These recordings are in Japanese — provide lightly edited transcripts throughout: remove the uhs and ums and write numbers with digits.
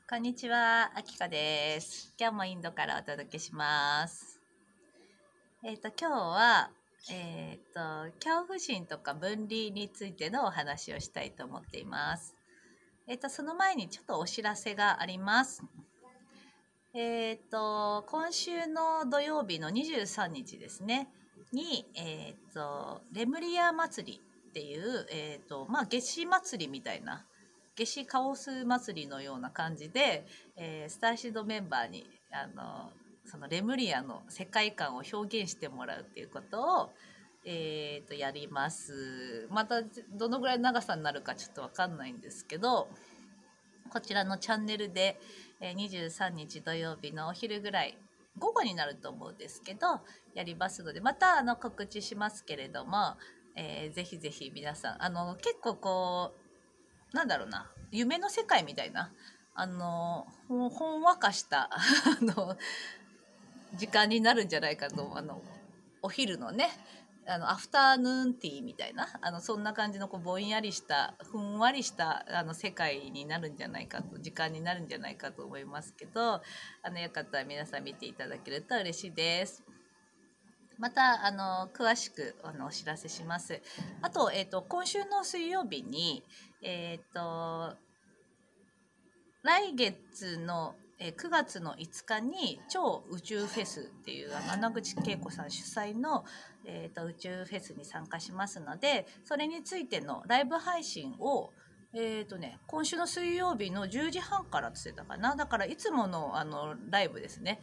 こんにちは、あきかです。今日もインドからお届けします。今日は、恐怖心とか分離についてのお話をしたいと思っています。その前にちょっとお知らせがあります。今週の土曜日の23日ですね、に、レムリア祭りっていう、夏至祭りみたいな、夏至カオス祭りのような感じで、スターシードメンバーにそのレムリアの世界観を表現してもらうっていうことを、やります。またどのぐらいの長さになるかちょっと分かんないんですけど、こちらのチャンネルで23日土曜日のお昼ぐらい、午後になると思うんですけどやりますので、また告知しますけれども、ぜひぜひ皆さん結構こうなんだろうな、夢の世界みたいなほんわかした時間になるんじゃないかと、お昼のね、アフターヌーンティーみたいなそんな感じのぼんやりしたふんわりした世界になるんじゃないかと、時間になるんじゃないかと思いますけど、よかったら皆さん見ていただけると嬉しいです。また詳しくお知らせします。あと、今週の水曜日に来月の9月の5日に超宇宙フェスっていう穴口恵子さん主催の、宇宙フェスに参加しますので、それについてのライブ配信を今週の水曜日の10時半からって言ってたかな。だからいつものライブですね、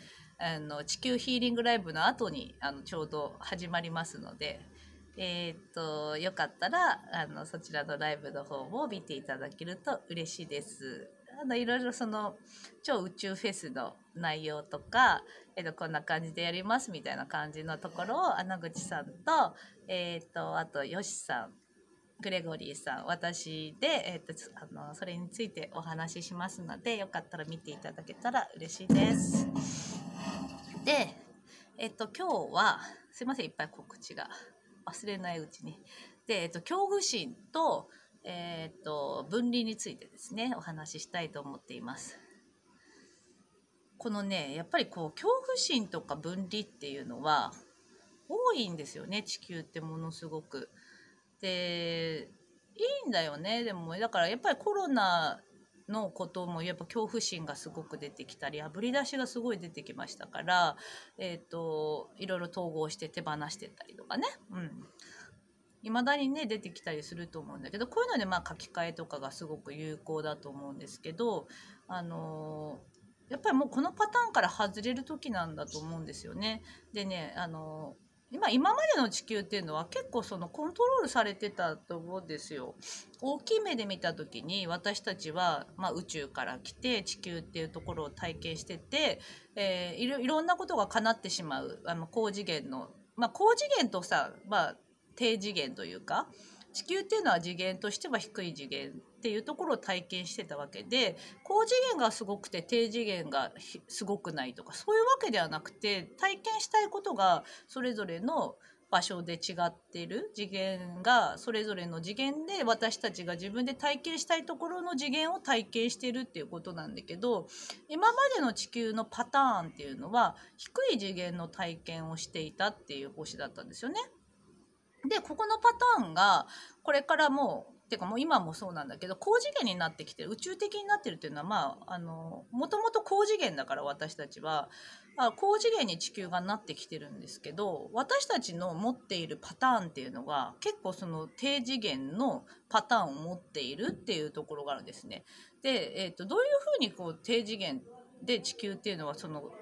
地球ヒーリングライブの後にちょうど始まりますので、よかったらそちらのライブの方も見ていただけると嬉しいです。いろいろその超宇宙フェスの内容とか、こんな感じでやりますみたいな感じのところを穴口さんと、あとよしさん、グレゴリーさん、私で、それについてお話ししますので、よかったら見ていただけたら嬉しいです。で、今日はすいません、いっぱい告知が忘れないうちに。で、恐怖心と分離についてですね、お話ししたいと思っています。このね、やっぱり恐怖心とか分離っていうのは多いんですよね、地球ってものすごく。で、いいんだよね。でもだからやっぱりコロナのこともやっぱ恐怖心がすごく出てきたり、あぶり出しがすごい出てきましたから、いろいろ統合して手放してったりとかね。未だにね出てきたりすると思うんだけど、こういうので書き換えとかがすごく有効だと思うんですけど、やっぱりもうこのパターンから外れる時なんだと思うんですよね。でね、今までの地球っていうのは結構そのコントロールされてたと思うんですよ。大きい目で見た時に私たちは、宇宙から来て地球っていうところを体験してて、いろんなことが叶ってしまう高次元の、高次元とさ、低次元というか、地球っていうのは次元としては低い次元っていうところを体験してたわけで、高次元がすごくて低次元がすごくないとか、そういうわけではなくて、体験したいことがそれぞれの場所で違っている次元が、それぞれの次元で私たちが自分で体験したいところの次元を体験しているっていうことなんだけど、今までの地球のパターンっていうのは低い次元の体験をしていたっていう星だったんですよね。で、ここのパターンがこれからもう今もそうなんだけど、高次元になってきて宇宙的になってるっていうのは、もともと高次元だから私たちは高次元に地球がなってきてるんですけど、私たちの持っているパターンっていうのが結構その低次元のパターンを持っているっていうところがあるんですね。で、どういうふうに低次元で地球っていうのはその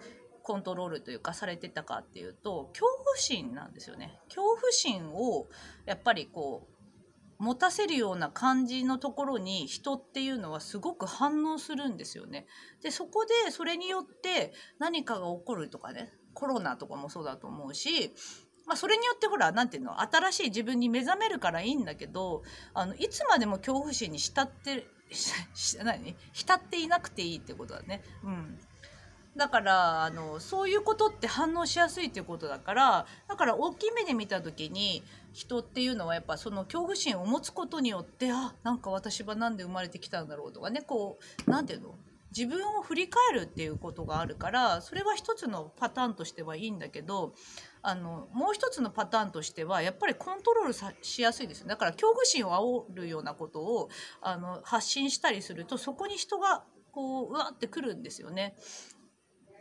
コントロールというかされてたかっていうと、恐怖心なんですよね。恐怖心をやっぱり持たせるような感じのところに人っていうのはすごく反応するんですよね。で、そこでそれによって何かが起こるとかね、コロナとかもそうだと思うし、それによってほら、なんていうの、新しい自分に目覚めるからいいんだけど、いつまでも恐怖心に浸っていなくていいってことだね。だからそういうことって反応しやすいっていうことだから、大きい目で見た時に人っていうのはやっぱその恐怖心を持つことによって、なんか私はなんで生まれてきたんだろうとかね、なんていうの、自分を振り返るっていうことがあるから、それは一つのパターンとしてはいいんだけど、もう一つのパターンとしてはやっぱりコントロールしやすいです。だから恐怖心を煽るようなことを発信したりすると、そこに人がこううわってくるんですよね。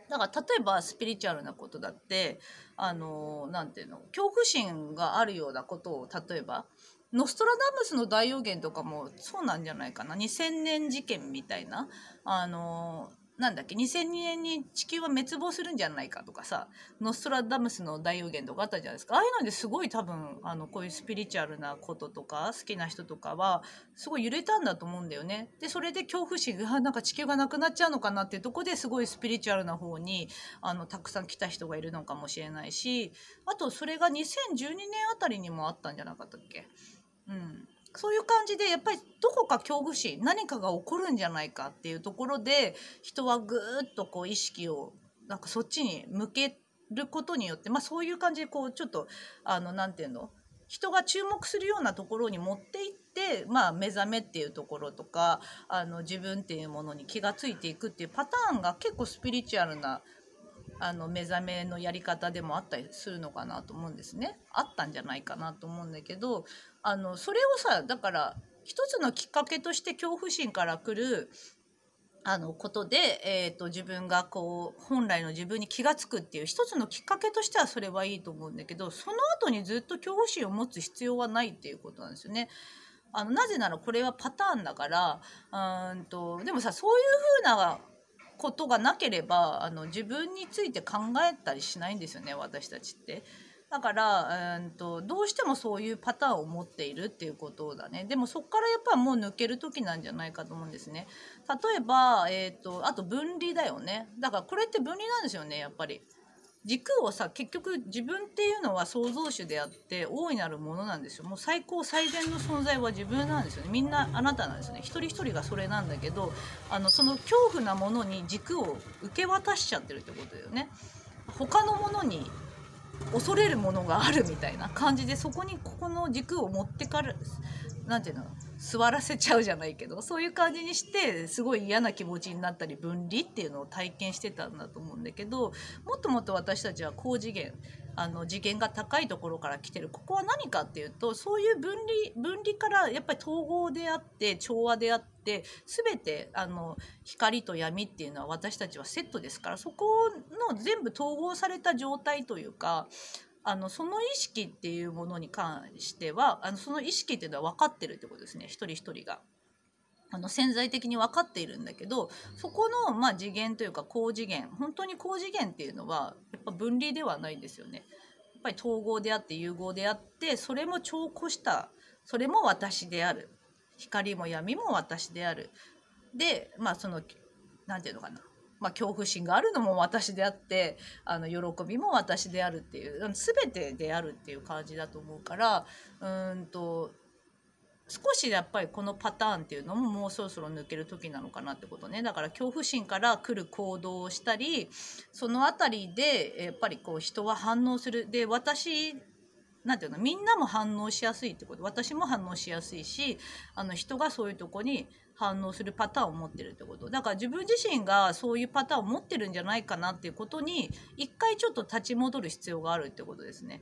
だから例えばスピリチュアルなことだってなんていうの、恐怖心があるようなことを、例えばノストラダムスの大予言とかもそうなんじゃないかな。2000年事件みたいな、なんだっけ、2002年に地球は滅亡するんじゃないかとかさ、ノストラダムスの大予言とかあったじゃないですか。ああいうのですごい多分こういうスピリチュアルなこととか好きな人とかはすごい揺れたんだと思うんだよね。でそれで恐怖心がなんか地球がなくなっちゃうのかなっていうところですごいスピリチュアルな方にたくさん来た人がいるのかもしれないし、あとそれが2012年あたりにもあったんじゃなかったっけ。うん、そういう感じでやっぱりどこか恐怖心、何かが起こるんじゃないかっていうところで人はぐーっとこう意識をなんかそっちに向けることによって、そういう感じでこうちょっとなんていうの、人が注目するようなところに持っていって、目覚めっていうところとか自分っていうものに気がついていくっていうパターンが結構スピリチュアルな目覚めのやり方でもあったりするのかなと思うんですね。あったんじゃないかなと思うんだけど、それをさ、だから一つのきっかけとして恐怖心から来ることで、自分がこう本来の自分に気が付くっていう一つのきっかけとしてはそれはいいと思うんだけど、その後にずっと恐怖心を持つ必要はないっていうことなんですよね。なぜならこれはパターンだから。でもさ、そういう風なことがなければ自分について考えたりしないんですよね、私たちって。だからどうしてもそういうパターンを持っているっていうことだね。でもそこからやっぱもう抜ける時なんじゃないかと思うんですね。例えば、あと分離だよね。だからこれって分離なんですよね、やっぱり。軸をさ、結局自分っていうのは創造主であって大いなるものなんですよ。もう最高最善の存在は自分なんですよね。みんなあなたなんですよね。一人一人がそれなんだけど、その恐怖なものに軸を受け渡しちゃってるってことだよね。他のものに恐れるものがあるみたいな感じで、そこにここの軸を持ってかる、なんていうの、座らせちゃうじゃないけど、そういう感じにしてすごい嫌な気持ちになったり分離っていうのを体験してたんだと思うんだけど、もっともっと私たちは高次元次元が高いところから来てる。ここは何かっていうと、そういう分離からやっぱり統合であって調和であって、全て光と闇っていうのは私たちはセットですから、そこの全部統合された状態というか、その意識っていうものに関してはその意識っていうのは分かってるってことですね、一人一人が。潜在的に分かっているんだけど、そこの、次元というか高次元、本当に高次元っていうのはやっぱ分離ではないんですよね。やっぱり統合であって融合であって、それも超越した、それも私である、光も闇も私である。でそのなんていうのかな、恐怖心があるのも私であって、喜びも私であるっていう、全てであるっていう感じだと思うから、少しやっぱりこのパターンっていうのももうそろそろ抜ける時なのかなってことね。だから恐怖心から来る行動をしたり、そのあたりでやっぱりこう人は反応する。で、なんていうの、みんなも反応しやすいってこと。私も反応しやすいし、人がそういうとこに反応するパターンを持ってるってこと。だから自分自身がそういうパターンを持ってるんじゃないかなっていうことに一回ちょっと立ち戻る必要があるってことですね。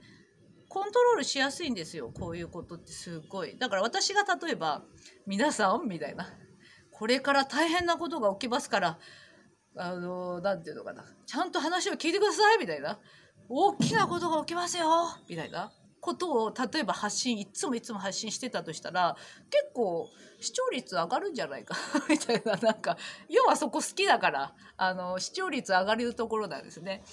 コントロールしやすいんですよ、こういうことってすごい。だから私が例えば皆さんみたいな、これから大変なことが起きますから、なんていうのかな、ちゃんと話を聞いてくださいみたいな、大きなことが起きますよみたいなことを例えばいつも発信してたとしたら、結構視聴率上がるんじゃないかみたいな、なんか要はそこ好きだから視聴率上がるところなんですね。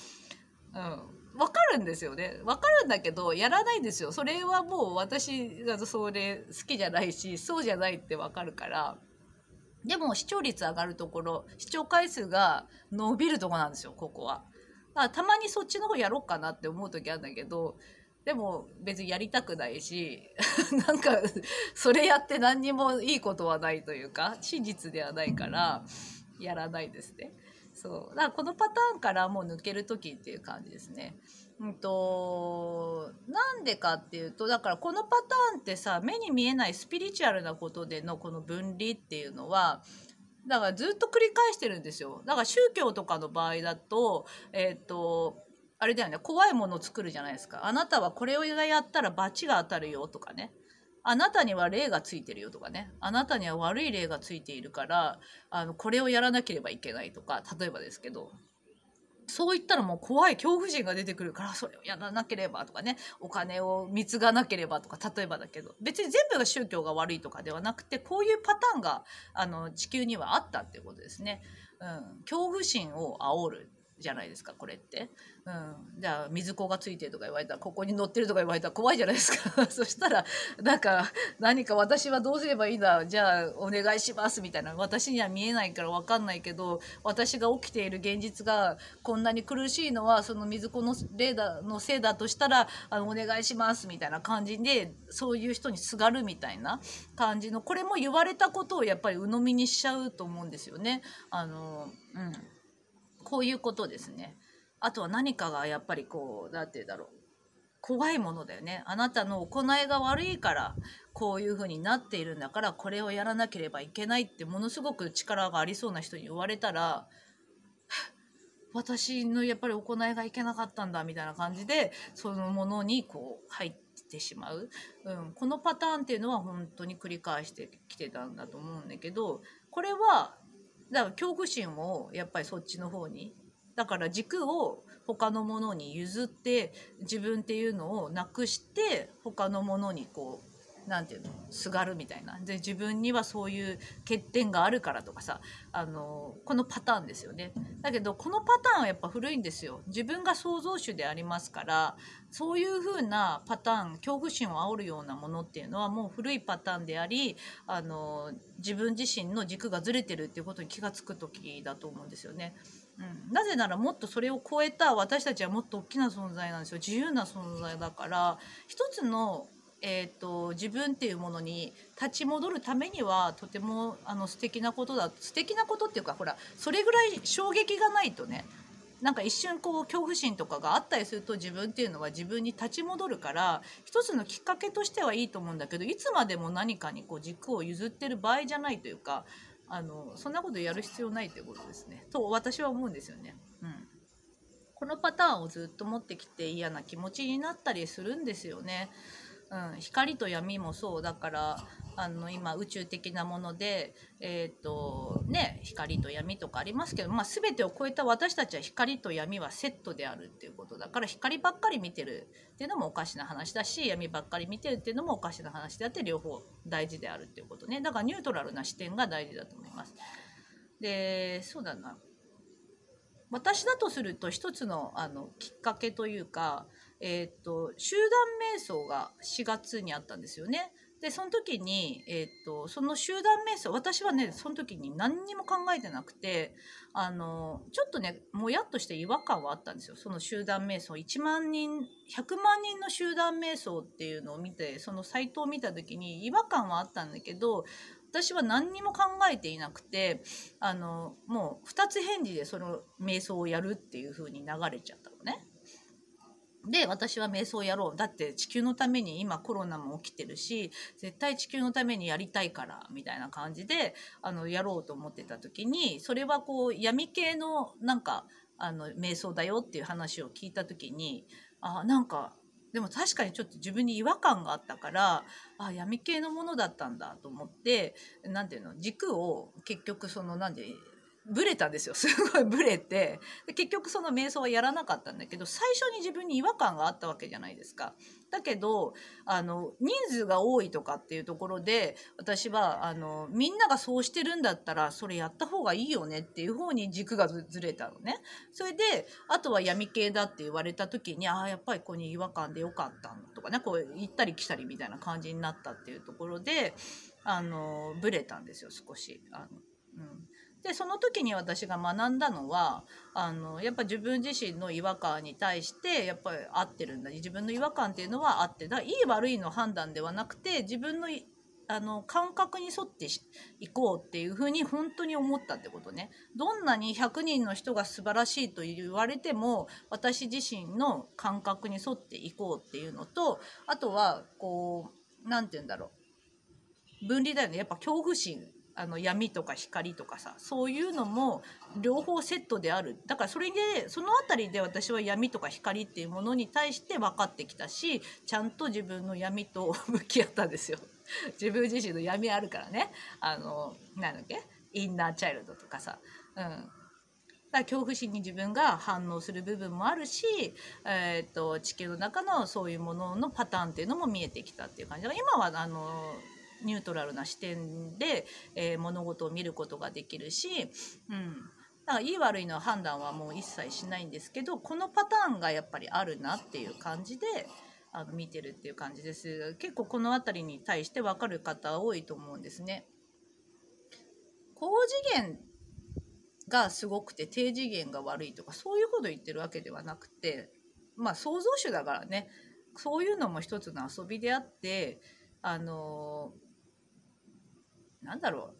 分かるんですよね。分かるんだけどやらないんですよ。それはもう私がそれ好きじゃないし、そうじゃないって分かるから。でも視聴率上がるところ、視聴回数が伸びるところなんですよ、ここは。だからたまにそっちの方やろうかなって思う時あるんだけど、でも別にやりたくないしなんかそれやって何にもいいことはないというか真実ではないからやらないですね。そうだからこのパターンからもう抜ける時っていう感じですね。なんでかっていうと、だからこのパターンってさ、目に見えないスピリチュアルなことでのこの分離っていうのはだからずっと繰り返してるんですよ。だから宗教とかの場合だとあれだよね、怖いものを作るじゃないですか。あなたはこれをやったら罰が当たるよとかね。あなたには霊がついてるよとかね。あなたには悪い霊がついているからこれをやらなければいけないとか、例えばですけど、そう言ったらもう怖い恐怖心が出てくるから、それをやらなければとかね、お金を貢がなければとか、例えばだけど、別に全部が宗教が悪いとかではなくて、こういうパターンが地球にはあったっていうことですね。恐怖心を煽るじゃないですか、これって。じゃあ水子がついてるとか言われたら、ここに乗ってるとか言われたら怖いじゃないですか。そしたらなんか、何か私はどうすればいいんだ、じゃあお願いしますみたいな、私には見えないから分かんないけど、私が起きている現実がこんなに苦しいのはその水子のせいだとしたらお願いしますみたいな感じで、そういう人にすがるみたいな感じの、これも言われたことをやっぱり鵜呑みにしちゃうと思うんですよね。こういうことですね。あとは何かがやっぱりこう、なんて言うんだろう。怖いものだよね。あなたの行いが悪いからこういう風になっているんだから、これをやらなければいけないってものすごく力がありそうな人に言われたら、私のやっぱり行いがいけなかったんだみたいな感じで、そのものにこう入ってしまう、このパターンっていうのは本当に繰り返してきてたんだと思うんだけど、これはだから恐怖心をやっぱりそっちの方に、だから軸を他のものに譲って、自分っていうのをなくして他のものにこう、なんていうの、すがるみたいな。で自分にはそういう欠点があるからとかさ、このパターンですよね。だけどこのパターンはやっぱ古いんですよ。自分が創造主でありますから、そういう風なパターン、恐怖心を煽るようなものっていうのはもう古いパターンであり、自分自身の軸がずれてるっていうことに気がつく時だと思うんですよね。なぜならもっとそれを超えた、私たちはもっと大きな存在なんですよ。自由な存在だから、一つの自分っていうものに立ち戻るためにはとても素敵なことだ、素敵なことっていうか、ほらそれぐらい衝撃がないとね、なんか一瞬こう恐怖心とかがあったりすると、自分っていうのは自分に立ち戻るから、一つのきっかけとしてはいいと思うんだけど、いつまでも何かにこう軸を譲ってる場合じゃないというか、そんなことやる必要ないということですね、と私は思うんですよね。このパターンをずっと持ってきて嫌な気持ちになったりするんですよね。光と闇もそうだから、今宇宙的なもので光と闇とかありますけど、全てを超えた私たちは光と闇はセットであるっていうことだから、光ばっかり見てるっていうのもおかしな話だし、闇ばっかり見てるっていうのもおかしな話であって、両方大事であるっていうことね。だからニュートラルな視点が大事だと思います。で、そうだな、私だとすると一つのきっかけというか、集団瞑想が4月にあったんですよね。でその時に、その集団瞑想、私はねその時に何にも考えてなくて、ちょっとねもやっとして違和感はあったんですよ。その集団瞑想、1万人100万人の集団瞑想っていうのを見て、そのサイトを見た時に違和感はあったんだけど、私は何にも考えていなくて、もう2つ返事でその瞑想をやるっていう風に流れちゃったのね。で私は瞑想やろう、だって地球のために、今コロナも起きてるし絶対地球のためにやりたいからみたいな感じでやろうと思ってた時に、それはこう闇系のなんか瞑想だよっていう話を聞いた時に、なんかでも確かにちょっと自分に違和感があったから、闇系のものだったんだと思って、なんていうの、軸を結局そのなんでブレたんですよ。すごいブレて、で結局その瞑想はやらなかったんだけど、最初に自分に違和感があったわけじゃないですか。だけど人数が多いとかっていうところで、私はみんながそうしてるんだったらそれやった方がいいよねっていう方に軸がずれたのね。それであとは闇系だって言われた時に、やっぱりここに違和感でよかったのとかね、こう行ったり来たりみたいな感じになったっていうところでブレたんですよ、少し。でその時に私が学んだのは、やっぱ自分自身の違和感に対してやっぱり合ってるんだ、自分の違和感っていうのは合ってだ、いい悪いの判断ではなくて、自分の感覚に沿っていこうっていうふうに本当に思ったってことね。どんなに100人の人が素晴らしいと言われても、私自身の感覚に沿っていこうっていうのと、あとはこうなんて言うんだろう、分離だよね。やっぱ恐怖心闇とか光とかさ、そういうのも両方セットである。だからそれでそのあたりで私は闇とか光っていうものに対して分かってきたし、ちゃんと自分の闇と向き合ったんですよ。自分自身の闇あるからね。なんだっけ、インナーチャイルドとかさ、だから恐怖心に自分が反応する部分もあるし、地球の中のそういうもののパターンっていうのも見えてきたっていう感じだから、今はニュートラルな視点で、物事を見ることができるし、だからいい悪いの判断はもう一切しないんですけど、このパターンがやっぱりあるなっていう感じで見てるっていう感じです。結構この辺りに対して分かる方多いと思うんですね。高次元がすごくて低次元が悪いとかそういうこと言ってるわけではなくて、まあ創造主だからね、そういうのも一つの遊びであって、なんだろ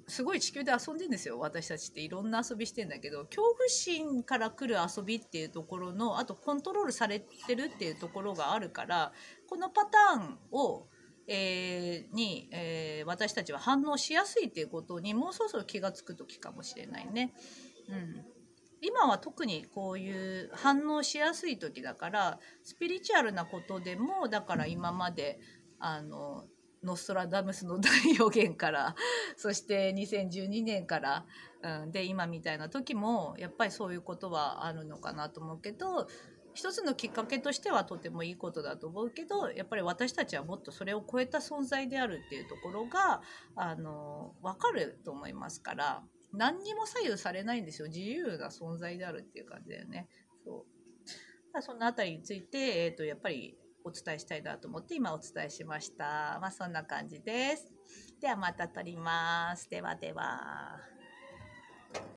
う、すごい地球で遊んでんですよ。私たちっていろんな遊びしてんだけど、恐怖心から来る遊びっていうところの、あとコントロールされてるっていうところがあるから、このパターンを私たちは反応しやすいっていうことにもうそろそろ気が付く時かもしれないね。今は特にこういう反応しやすい時だから、スピリチュアルなことでも、だから今までノストラダムスの大予言からそして2012年から、で今みたいな時もやっぱりそういうことはあるのかなと思うけど、一つのきっかけとしてはとてもいいことだと思うけど、やっぱり私たちはもっとそれを超えた存在であるっていうところが分かると思いますから、何にも左右されないんですよ。自由な存在であるっていう感じだよね。そのあたりについて、やっぱりお伝えしたいなと思って今お伝えしました。そんな感じです。ではまた撮ります。ではでは。